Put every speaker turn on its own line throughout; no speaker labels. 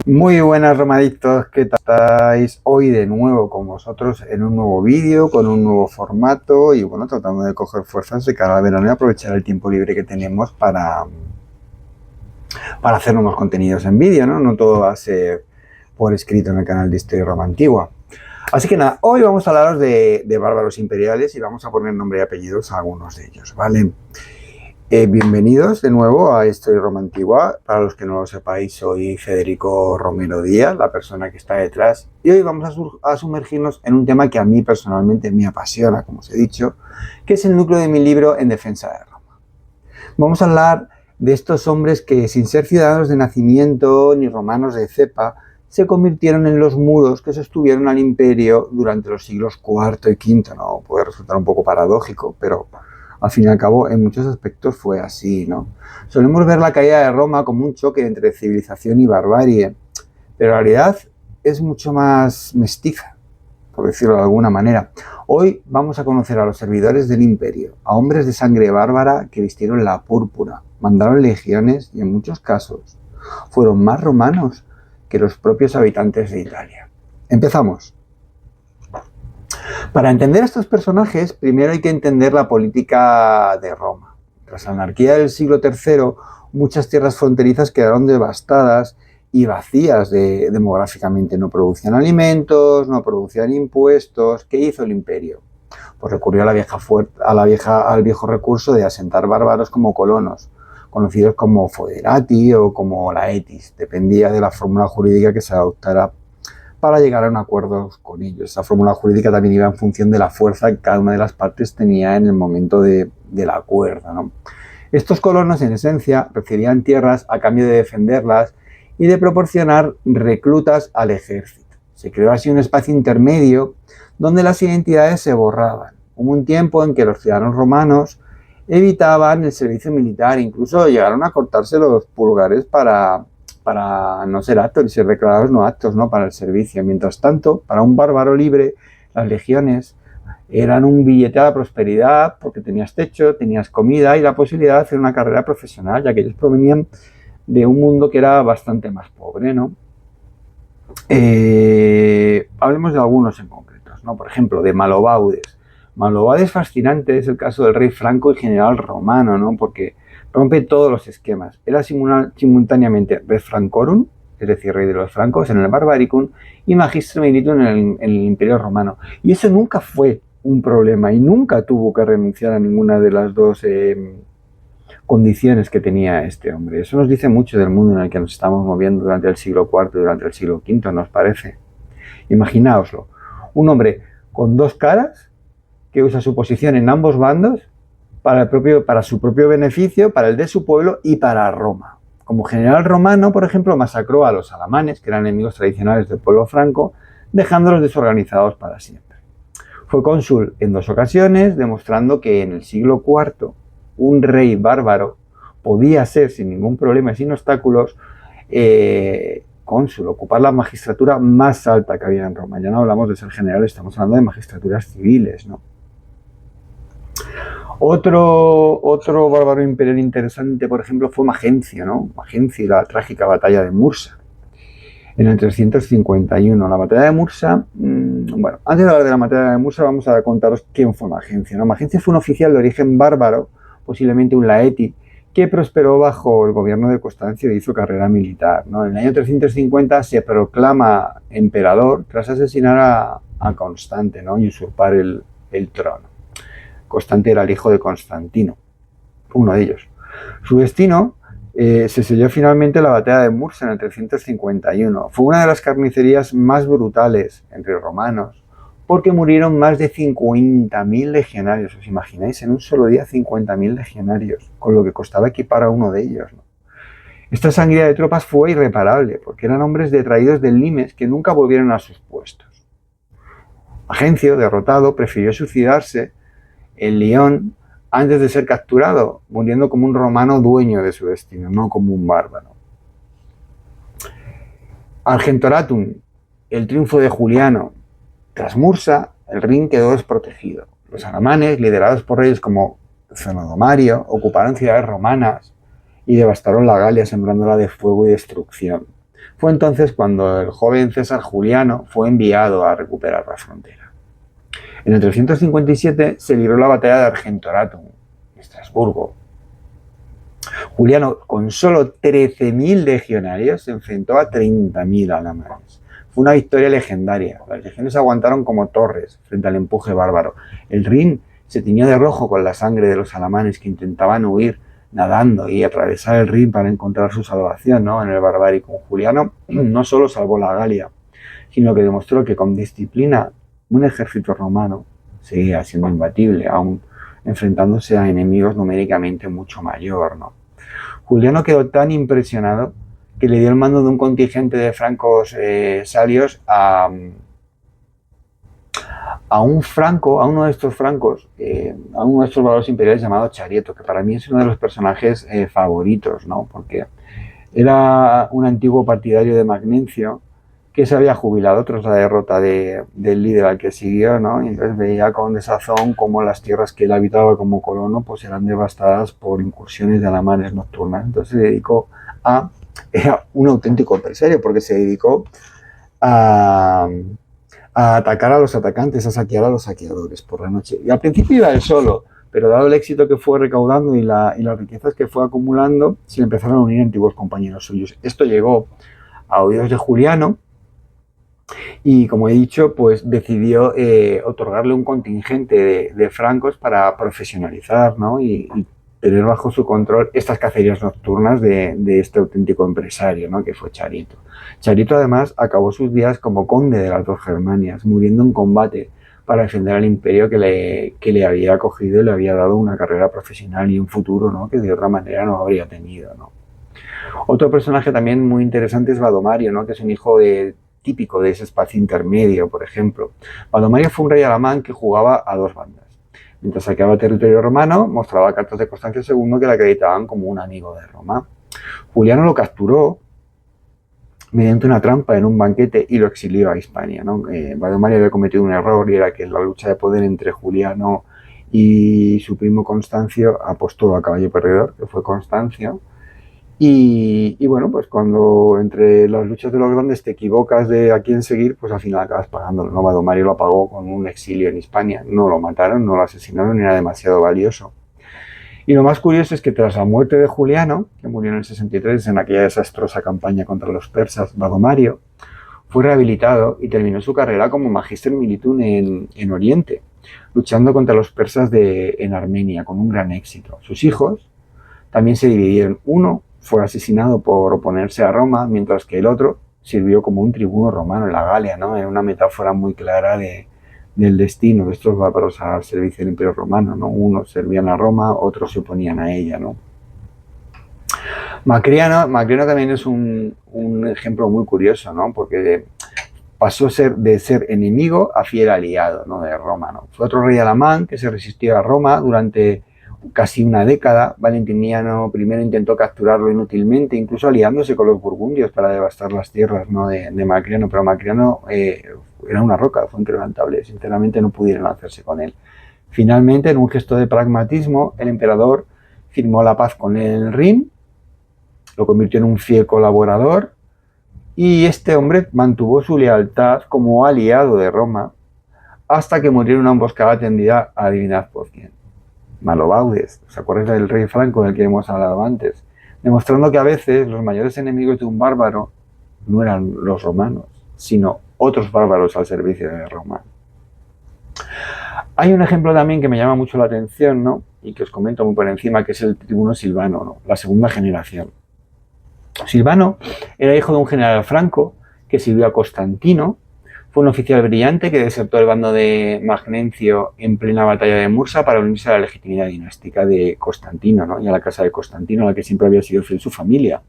Muy buenas romadictos, ¿qué tal estáis? Hoy de nuevo con vosotros en un nuevo vídeo, con un nuevo formato y bueno, tratando de coger fuerzas de cara al verano y aprovechar el tiempo libre que tenemos para hacer nuevos contenidos en vídeo, ¿no? No todo va a ser por escrito en el canal de Historia Roma Antigua. Así que nada, hoy vamos a hablaros de bárbaros imperiales y vamos a poner nombre y apellidos a algunos de ellos, ¿vale? Bienvenidos de nuevo a Historia Roma Antigua. Para los que no lo sepáis, soy Federico Romero Díaz, la persona que está detrás, y hoy vamos a sumergirnos en un tema que a mí personalmente me apasiona, como os he dicho, que es el núcleo de mi libro En defensa de Roma. Vamos a hablar de estos hombres que, sin ser ciudadanos de nacimiento ni romanos de cepa, se convirtieron en los muros que sostuvieron al imperio durante los siglos IV y V. ¿No? Puede resultar un poco paradójico, pero al fin y al cabo, en muchos aspectos fue así, ¿no? Solemos ver la caída de Roma como un choque entre civilización y barbarie, pero en realidad es mucho más mestiza, por decirlo de alguna manera. Hoy vamos a conocer a los servidores del imperio, a hombres de sangre bárbara que vistieron la púrpura, mandaron legiones y en muchos casos fueron más romanos que los propios habitantes de Italia. Empezamos. Para entender a estos personajes, primero hay que entender la política de Roma. Tras la anarquía del siglo III, muchas tierras fronterizas quedaron devastadas y vacías demográficamente. No producían alimentos, no producían impuestos. ¿Qué hizo el imperio? Pues recurrió al viejo recurso de asentar bárbaros como colonos, conocidos como foederati o como laetis. Dependía de la fórmula jurídica que se adoptara para llegar a un acuerdo con ellos. Esa fórmula jurídica también iba en función de la fuerza que cada una de las partes tenía en el momento del acuerdo, ¿no? Estos colonos, en esencia, recibían tierras a cambio de defenderlas y de proporcionar reclutas al ejército. Se creó así un espacio intermedio donde las identidades se borraban. Hubo un tiempo en que los ciudadanos romanos evitaban el servicio militar, incluso llegaron a cortarse los pulgares para no ser aptos y ser declarados no aptos, ¿no? Para el servicio. Mientras tanto, para un bárbaro libre, las legiones eran un billete a la prosperidad porque tenías techo, tenías comida y la posibilidad de hacer una carrera profesional, ya que ellos provenían de un mundo que era bastante más pobre, ¿no? Hablemos de algunos en concretos, ¿no? Por ejemplo, de Malobaudes. Malobaudes fascinante es el caso del rey franco y general romano, ¿no? Porque rompe todos los esquemas. Era simultáneamente res francorum, es decir, rey de los francos, en el barbaricum, y magistra militum en el imperio romano. Y eso nunca fue un problema y nunca tuvo que renunciar a ninguna de las dos condiciones que tenía este hombre. Eso nos dice mucho del mundo en el que nos estamos moviendo durante el siglo IV y durante el siglo V, ¿no os parece? Imaginaoslo. Un hombre con dos caras que usa su posición en ambos bandos para su propio beneficio, para el de su pueblo y para Roma. Como general romano, por ejemplo, masacró a los alamanes, que eran enemigos tradicionales del pueblo franco, dejándolos desorganizados para siempre. Fue cónsul en 2 ocasiones, demostrando que en el siglo IV un rey bárbaro podía ser sin ningún problema y sin obstáculos cónsul, ocupar la magistratura más alta que había en Roma. Ya no hablamos de ser general, estamos hablando de magistraturas civiles, ¿no? Otro bárbaro imperial interesante, por ejemplo, fue Magencio, ¿no? Magencio y la trágica batalla de Mursa, en el 351. La batalla de Mursa, bueno, antes de hablar de la batalla de Mursa, vamos a contaros quién fue Magencio, ¿no? Magencio fue un oficial de origen bárbaro, posiblemente un laeti, que prosperó bajo el gobierno de Constancio e hizo carrera militar, ¿no? En el año 350 se proclama emperador tras asesinar a Constante, ¿no? Y usurpar el trono. Constante era el hijo de Constantino, uno de ellos. Su destino se selló finalmente en la batalla de Mursa en el 351. Fue una de las carnicerías más brutales entre romanos, porque murieron más de 50.000 legionarios. ¿Os imagináis? En un solo día 50.000 legionarios, con lo que costaba equipar a uno de ellos, ¿no? Esta sangría de tropas fue irreparable, porque eran hombres detraídos del limes que nunca volvieron a sus puestos. Magencio, derrotado, prefirió suicidarse en Lyon antes de ser capturado, muriendo como un romano dueño de su destino, no como un bárbaro. Argentoratum, el triunfo de Juliano. Tras Mursa, el Rin quedó desprotegido. Los alamanes, liderados por reyes como Zenodomario, ocuparon ciudades romanas y devastaron la Galia, sembrándola de fuego y destrucción. Fue entonces cuando el joven César Juliano fue enviado a recuperar la frontera. En el 357 se libró la batalla de Argentoratum, en Estrasburgo. Juliano, con solo 13.000 legionarios, se enfrentó a 30.000 alamanes. Fue una victoria legendaria. Las legiones aguantaron como torres frente al empuje bárbaro. El Rin se tiñó de rojo con la sangre de los alamanes que intentaban huir nadando y atravesar el Rin para encontrar su salvación, ¿no?, en el barbárico. Juliano no solo salvó la Galia, sino que demostró que con disciplina un ejército romano seguía siendo imbatible, aún enfrentándose a enemigos numéricamente mucho mayor, ¿no? Juliano quedó tan impresionado que le dio el mando de un contingente de francos salios a uno de estos francos, a uno de estos varones imperiales llamado Charieto, que para mí es uno de los personajes favoritos, ¿no? Porque era un antiguo partidario de Magnencio que se había jubilado tras la derrota del líder al que siguió, ¿no? Y entonces veía con desazón cómo las tierras que él habitaba como colono pues eran devastadas por incursiones de alamanes nocturnas. Entonces se dedicó era un auténtico empresario porque se dedicó a atacar a los atacantes, a saquear a los saqueadores por la noche. Y al principio iba él solo, pero dado el éxito que fue recaudando y las riquezas que fue acumulando, se le empezaron a unir antiguos compañeros suyos. Esto llegó a oídos de Juliano y, como he dicho, pues decidió otorgarle un contingente de francos para profesionalizar, ¿no?, y tener bajo su control estas cacerías nocturnas de este auténtico empresario, ¿no?, que fue Charito. Charito además acabó sus días como conde de las dos Germanias, muriendo en combate para defender al imperio que le había acogido y le había dado una carrera profesional y un futuro, ¿no?, que de otra manera no habría tenido, ¿no? Otro personaje también muy interesante es Badomario, ¿no?, que es un hijo típico de ese espacio intermedio, por ejemplo. Badomario fue un rey alamán que jugaba a dos bandas. Mientras saqueaba territorio romano, mostraba cartas de Constancio II que le acreditaban como un amigo de Roma. Juliano lo capturó mediante una trampa en un banquete y lo exilió a Hispania, ¿no? Badomario había cometido un error y era que en la lucha de poder entre Juliano y su primo Constancio apostó a caballo perdedor, que fue Constancio. Y bueno, pues cuando entre las luchas de los grandes te equivocas de a quién seguir, pues al final acabas pagándolo, ¿no? Badomario lo pagó con un exilio en Hispania. No lo mataron, no lo asesinaron, era demasiado valioso. Y lo más curioso es que tras la muerte de Juliano, que murió en el 63 en aquella desastrosa campaña contra los persas, Badomario fue rehabilitado y terminó su carrera como Magister Militum en Oriente, luchando contra los persas en Armenia con un gran éxito. Sus hijos también se dividieron. Uno fue asesinado por oponerse a Roma, mientras que el otro sirvió como un tribuno romano en la Galia, ¿no? En una metáfora muy clara del destino de estos bárbaros al servicio del Imperio Romano, ¿no? Unos servían a Roma, otros se oponían a ella, ¿no? Macriano también es un ejemplo muy curioso, ¿no? Porque pasó de ser enemigo a fiel aliado, ¿no?, de Roma, ¿no? Fue otro rey alamán que se resistió a Roma durante casi una década. Valentiniano I intentó capturarlo inútilmente, incluso aliándose con los burgundios para devastar las tierras, ¿no?, de Macriano, pero Macriano era una roca, fue inquebrantable, sinceramente no pudieron hacerse con él. Finalmente, en un gesto de pragmatismo, el emperador firmó la paz con el Rin, lo convirtió en un fiel colaborador y este hombre mantuvo su lealtad como aliado de Roma hasta que murió en una emboscada tendida, adivinad por quién. Malobaudez, ¿os acordáis del rey franco del que hemos hablado antes? Demostrando que a veces los mayores enemigos de un bárbaro no eran los romanos, sino otros bárbaros al servicio de Roma. Hay un ejemplo también que me llama mucho la atención, ¿no?, y que os comento muy por encima, que es el tribuno Silvano, ¿no?, la segunda generación. Silvano era hijo de un general franco que sirvió a Constantino. Fue un oficial brillante que desertó el bando de Magnencio en plena batalla de Mursa para unirse a la legitimidad dinástica de Constantino, ¿no?, y a la casa de Constantino, a la que siempre había sido fiel su familia.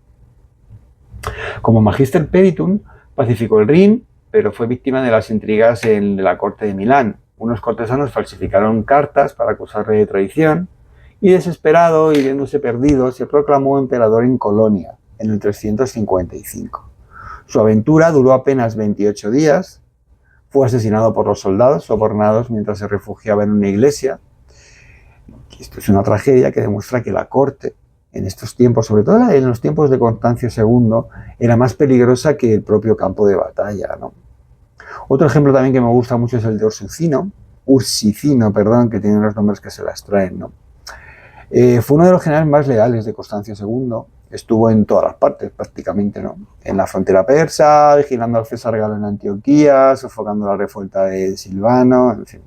Como Magister Peritum, pacificó el Rin, pero fue víctima de las intrigas de la corte de Milán. Unos cortesanos falsificaron cartas para acusarle de traición y, desesperado y viéndose perdido, se proclamó emperador en Colonia en el 355. Su aventura duró apenas 28 días. Fue asesinado por los soldados sobornados mientras se refugiaba en una iglesia. Esto es una tragedia que demuestra que la corte en estos tiempos, sobre todo en los tiempos de Constancio II, era más peligrosa que el propio campo de batalla, ¿no? Otro ejemplo también que me gusta mucho es el de Ursicino, perdón, que tienen los nombres que se las traen, ¿no? Fue uno de los generales más leales de Constancio II, estuvo en todas las partes prácticamente, ¿no? En la frontera persa, vigilando al César Galo en Antioquía, sofocando la revuelta de Silvano, en fin.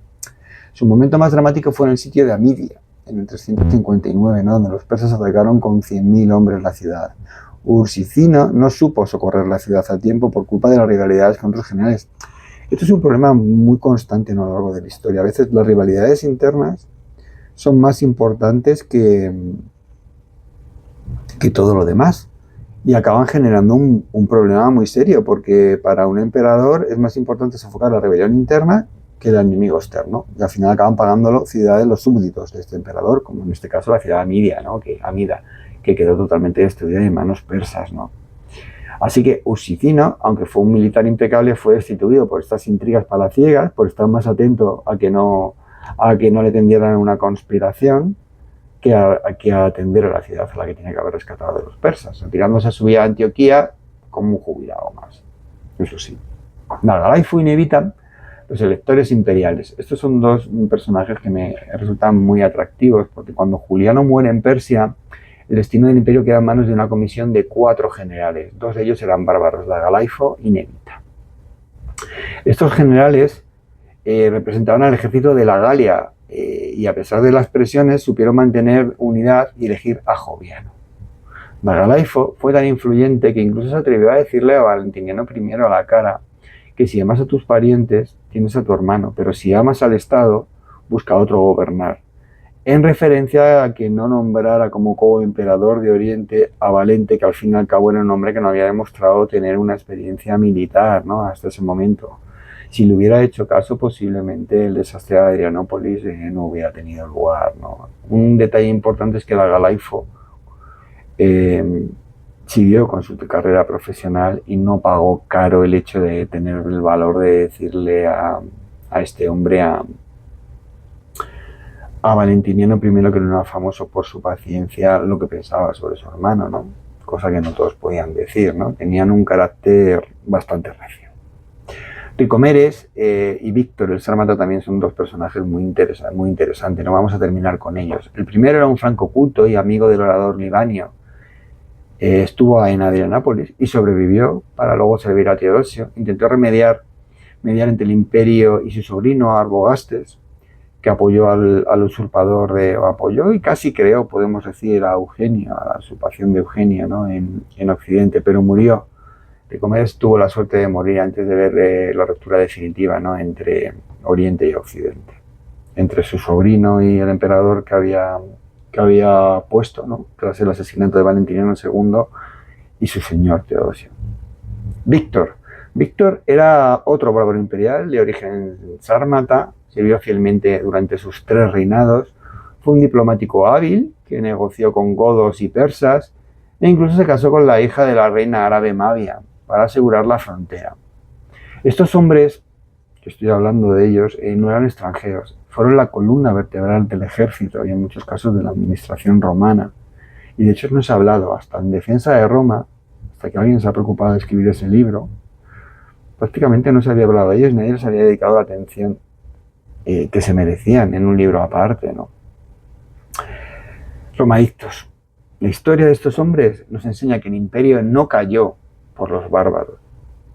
Su momento más dramático fue en el sitio de Amidia, en el 359, ¿no? Donde los persas atacaron con 100.000 hombres la ciudad. Ursicino no supo socorrer la ciudad a tiempo por culpa de las rivalidades con otros generales. Esto es un problema muy constante, ¿no? A lo largo de la historia. A veces las rivalidades internas son más importantes que todo lo demás y acaban generando un problema muy serio, porque para un emperador es más importante sofocar la rebelión interna que el enemigo externo, y al final acaban pagándolo ciudades, los súbditos de este emperador, como en este caso la ciudad de Amidia, ¿no? Amida, que quedó totalmente destruida en manos persas, ¿no? Así que Ursicino, aunque fue un militar impecable, fue destituido por estas intrigas palaciegas, por estar más atento a que no le tendieran una conspiración, que a atender a la ciudad a la que tiene que haber rescatado de los persas, retirándose a su vida a Antioquía como un jubilado más. Eso sí. Nargalaifu y Nevita, los electores imperiales. Estos son dos personajes que me resultan muy atractivos, porque cuando Juliano muere en Persia, el destino del imperio queda en manos de una comisión de 4 generales. 2 de ellos eran bárbaros, Nargalaifu y Nevita. Estos generales representaban al ejército de la Galia, y a pesar de las presiones supieron mantener unidad y elegir a Joviano. Nargalaifu fue tan influyente que incluso se atrevió a decirle a Valentiniano I a la cara que si amas a tus parientes tienes a tu hermano, pero si amas al Estado busca a otro gobernar, en referencia a que no nombrara como coemperador de Oriente a Valente, que al fin y al cabo era un hombre que no había demostrado tener una experiencia militar, ¿no? Hasta ese momento. Si le hubiera hecho caso, posiblemente el desastre de Adrianópolis no hubiera tenido lugar, ¿no? Un detalle importante es que Nargalaifu siguió con su carrera profesional y no pagó caro el hecho de tener el valor de decirle a este hombre, a Valentiniano I, que no era famoso por su paciencia, lo que pensaba sobre su hermano, ¿no? Cosa que no todos podían decir, ¿no? Tenían un carácter bastante recio. Ricomedes y Víctor el Sármata también son dos personajes muy interesantes, no vamos a terminar con ellos. El primero era un franco culto y amigo del orador Libanio. Estuvo en Adrianápolis y sobrevivió para luego servir a Teodosio. Intentó mediar entre el imperio y su sobrino Arbogastes, que apoyó al usurpador apoyó y casi creó, podemos decir, a Eugenio, a la usurpación de Eugenio, ¿no? en Occidente, pero murió. Ricomedes tuvo la suerte de morir antes de ver la ruptura definitiva, ¿no? entre Oriente y Occidente, entre su sobrino y el emperador que había puesto, ¿no? tras el asesinato de Valentiniano II, y su señor Teodosio. Víctor era otro bárbaro imperial de origen sármata, sirvió fielmente durante sus 3 reinados, fue un diplomático hábil que negoció con godos y persas e incluso se casó con la hija de la reina árabe Mavia para asegurar la frontera. Estos hombres, que estoy hablando de ellos, no eran extranjeros, fueron la columna vertebral del ejército y en muchos casos de la administración romana. Y de hecho no se ha hablado hasta en defensa de Roma, hasta que alguien se ha preocupado de escribir ese libro, prácticamente no se había hablado de ellos, nadie les había dedicado la atención que se merecían en un libro aparte, ¿no? Romaictos. La historia de estos hombres nos enseña que el imperio no cayó por los bárbaros,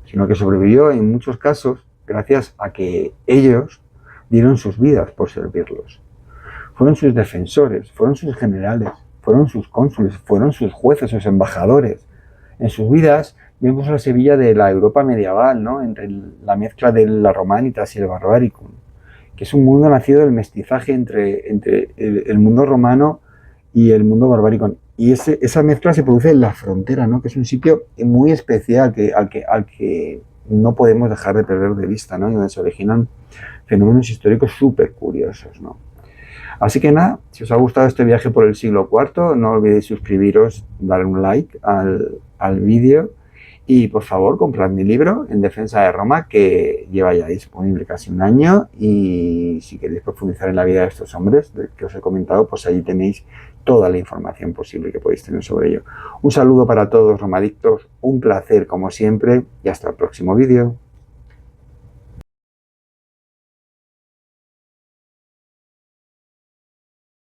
sino que sobrevivió en muchos casos gracias a que ellos dieron sus vidas por servirlos. Fueron sus defensores, fueron sus generales, fueron sus cónsules, fueron sus jueces, sus embajadores. En sus vidas vemos la Sevilla de la Europa medieval, ¿no? Entre la mezcla de la Romanitas y el Barbaricum, que es un mundo nacido del mestizaje entre el mundo romano y el mundo Barbaricum. Y esa mezcla se produce en la frontera, ¿no? Que es un sitio muy especial al que no podemos dejar de perder de vista, ¿no? Y donde se originan fenómenos históricos súper curiosos, ¿no? Así que nada, si os ha gustado este viaje por el siglo IV, no olvidéis suscribiros, darle un like al vídeo y por favor comprad mi libro En defensa de Roma, que lleva ya disponible casi 1 año, y si queréis profundizar en la vida de estos hombres que os he comentado, pues ahí tenéis toda la información posible que podéis tener sobre ello. Un saludo para todos, Romadictos, un placer como siempre y hasta el próximo vídeo.